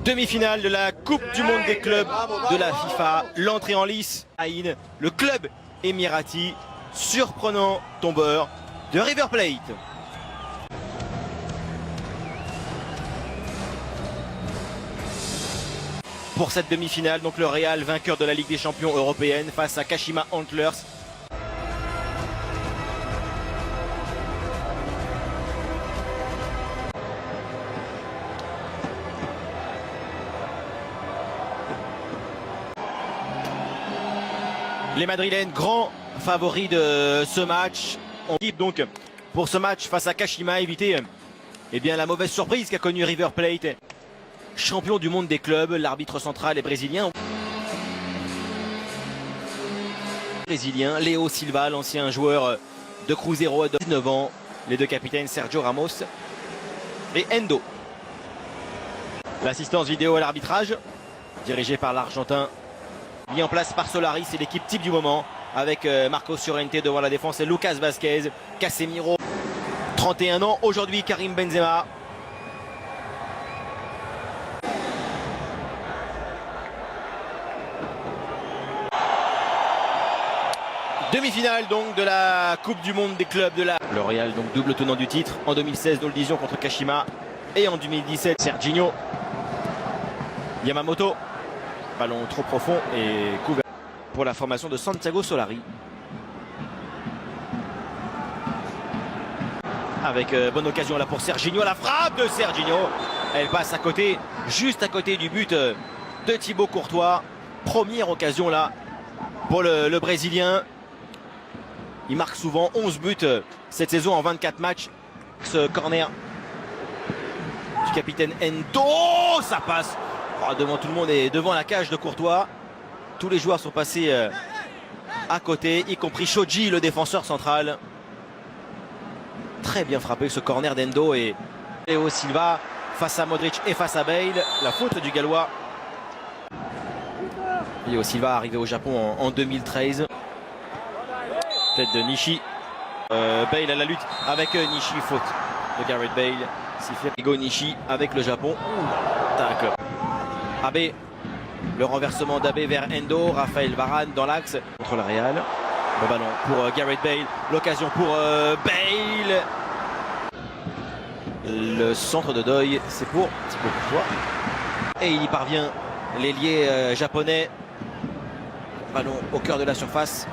Demi-finale de la Coupe du Monde des clubs de la FIFA. L'entrée en lice, Aïn, le club émirati, surprenant tombeur de River Plate. Pour cette demi-finale, donc le Real, vainqueur de la Ligue des Champions européenne, face à Kashima Antlers. Les Madrilènes, grands favoris de ce match. On équipe donc pour ce match face à Kashima, éviter la mauvaise surprise qu'a connue River Plate. Champion du monde des clubs, l'arbitre central est brésilien. Léo Silva, l'ancien joueur de Cruzeiro à 19 ans. Les deux capitaines Sergio Ramos et Endo. L'assistance vidéo à l'arbitrage, dirigée par l'Argentin, mis en place par Solari, c'est l'équipe type du moment, avec Marcos Llorente devant la défense et Lucas Vázquez, Casemiro, 31 ans, aujourd'hui Karim Benzema. Demi-finale donc de la Coupe du Monde des clubs de la... Le Real donc double tenant du titre en 2016, nous le disions, contre Kashima, et en 2017 Serginho, Yamamoto, ballon trop profond et couvert pour la formation de Santiago Solari. Avec bonne occasion là pour Serginho, la frappe de Serginho, elle passe à côté, juste à côté du but de Thibaut Courtois. Première occasion là pour le Brésilien. Il marque souvent 11 buts cette saison en 24 matchs. Ce corner du capitaine Endo, ça passe devant tout le monde et devant la cage de Courtois. Tous les joueurs sont passés à côté, y compris Shoji, le défenseur central. Très bien frappé ce corner d'Endo et Léo Silva face à Modric et face à Bale. La faute du Gallois. Léo Silva arrivé au Japon en 2013. Tête de Nishi. Bale à la lutte avec Nishi. Faute de Gareth Bale. Sifflet Hugo Nishi avec le Japon. Tacle. Abe. Le renversement d'Abe vers Endo. Raphaël Varane dans l'axe contre le Real. Le ballon pour Gareth Bale. L'occasion pour Bale. Le centre de deuil, c'est pour Thibaut Courtois. Et il y parvient. L'ailier japonais. Ballon au cœur de la surface.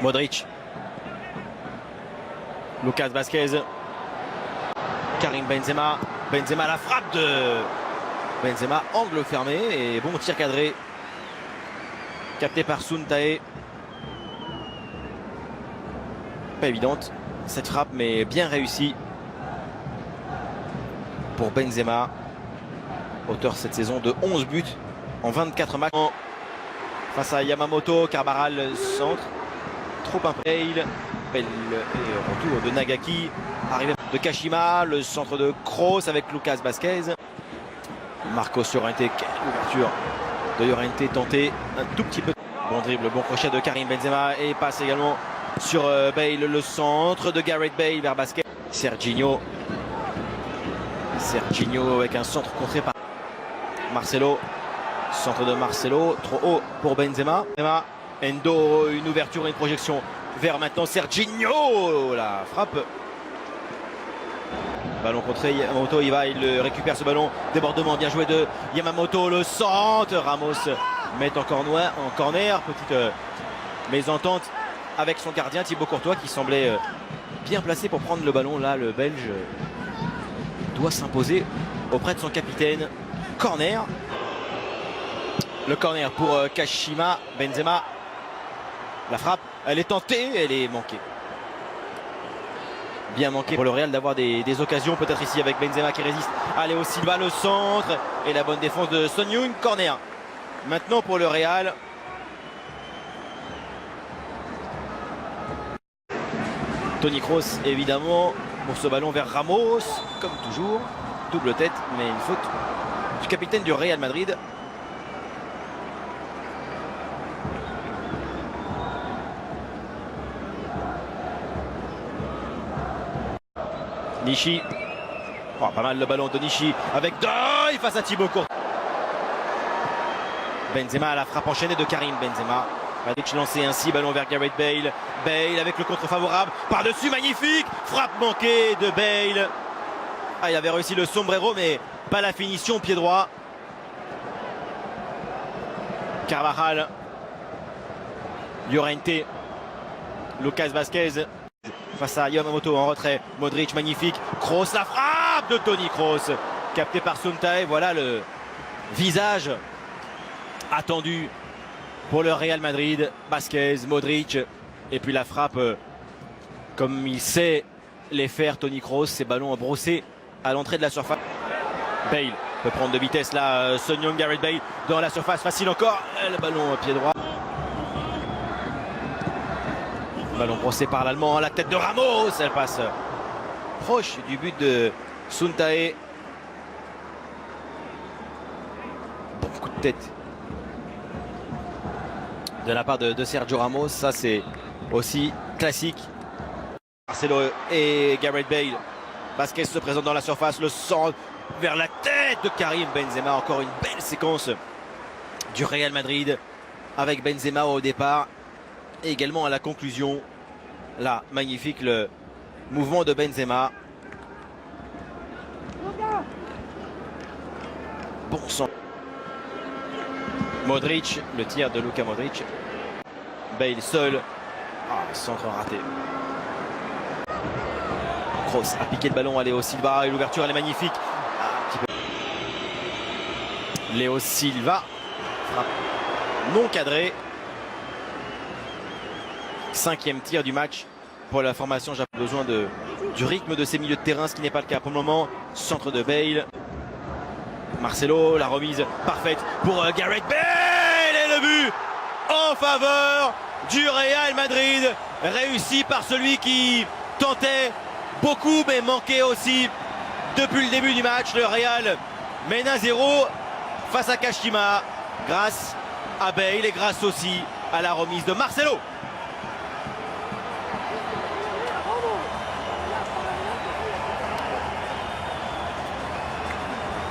Modric, Lucas Vázquez, Karim Benzema, Benzema la frappe de Benzema, angle fermé et bon tir cadré, capté par Suntae. Pas évidente cette frappe mais bien réussie pour Benzema, auteur cette saison de 11 buts en 24 matchs. Face à Yamamoto, Carvajal centre. Trop impressionnant. Bale et retour de Nagaki. Arrivée de Kashima. Le centre de Kroos avec Lucas Vázquez. Marcos Llorente. Quelle ouverture de Llorente tenté un tout petit peu. Bon dribble, bon crochet de Karim Benzema. Et passe également sur Bale. Le centre de Gareth Bale vers Vázquez. Serginho. Serginho avec un centre contré par Marcelo. Centre de Marcelo. Trop haut pour Benzema. Endo, une ouverture et une projection vers maintenant Serginho. La frappe. Ballon contré, Yamamoto, il récupère ce ballon. Débordement bien joué de Yamamoto. Le centre. Ramos met en corner. Petite mésentente avec son gardien Thibaut Courtois qui semblait bien placé pour prendre le ballon. Là, le Belge doit s'imposer auprès de son capitaine. Corner. Le corner pour Kashima. Benzema. La frappe, elle est tentée, elle est manquée. Bien manqué pour le Real d'avoir des occasions, peut-être ici avec Benzema qui résiste. Allez au Silva, le centre et la bonne défense de Son Heung. Corner. Maintenant pour le Real. Toni Kroos évidemment pour ce ballon vers Ramos, comme toujours. double tête, mais une faute du capitaine du Real Madrid. Nishi. Oh, pas mal le ballon de Nishi avec Doy face à Thibaut Courtois. Benzema à la frappe enchaînée de Karim Benzema. Madrid lancé ainsi, ballon vers Gareth Bale. Bale avec le contre favorable. Par-dessus, magnifique. Frappe manquée de Bale. Ah, il avait réussi le sombrero, mais pas la finition, pied droit. Carvajal. Llorente. Lucas Vázquez. Face à Yamamoto en retrait. Modric magnifique. Kroos, la frappe de Toni Kroos. Capté par Suntae. Voilà le visage attendu pour le Real Madrid. Vázquez, Modric. Et puis la frappe comme il sait les faire Toni Kroos. Ces ballons brossés à l'entrée de la surface. Bale peut prendre de vitesse là. Son Young, Gareth Bale dans la surface. Facile encore. Le ballon au pied droit. Ballon brossé par l'Allemand, la tête de Ramos, elle passe proche du but de Suntae. Bon coup de tête de la part de Sergio Ramos, ça c'est aussi classique. Marcelo et Gareth Bale. Vázquez se présente dans la surface, le centre vers la tête de Karim Benzema. Encore une belle séquence du Real Madrid avec Benzema au départ. Et également à la conclusion, là, magnifique le mouvement de Benzema. Bon sang. Modric, le tir de Luka Modric. Bale seul. Ah, centre raté. Kroos a piqué le ballon à Léo Silva et l'ouverture elle est magnifique. Ah, Léo Silva. Frappe non cadré. 5e tir du match pour la formation. J'ai besoin du rythme de ces milieux de terrain, ce qui n'est pas le cas pour le moment. Centre de Bale. Marcelo, la remise parfaite pour Gareth Bale et le but en faveur du Real Madrid, réussi par celui qui tentait beaucoup mais manquait aussi depuis le début du match. Le Real mène 1-0 face à Kashima grâce à Bale et grâce aussi à la remise de Marcelo.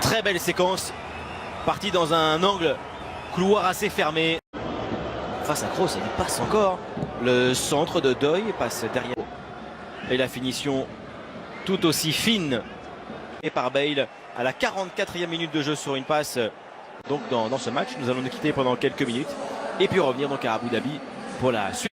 Très belle séquence, partie dans un angle couloir assez fermé. Face à Kroos, il passe encore. Le centre de Doy passe derrière. Et la finition tout aussi fine et par Bale à la 44e minute de jeu sur une passe. Donc dans ce match, nous allons nous quitter pendant quelques minutes et puis revenir donc à Abu Dhabi pour la suite.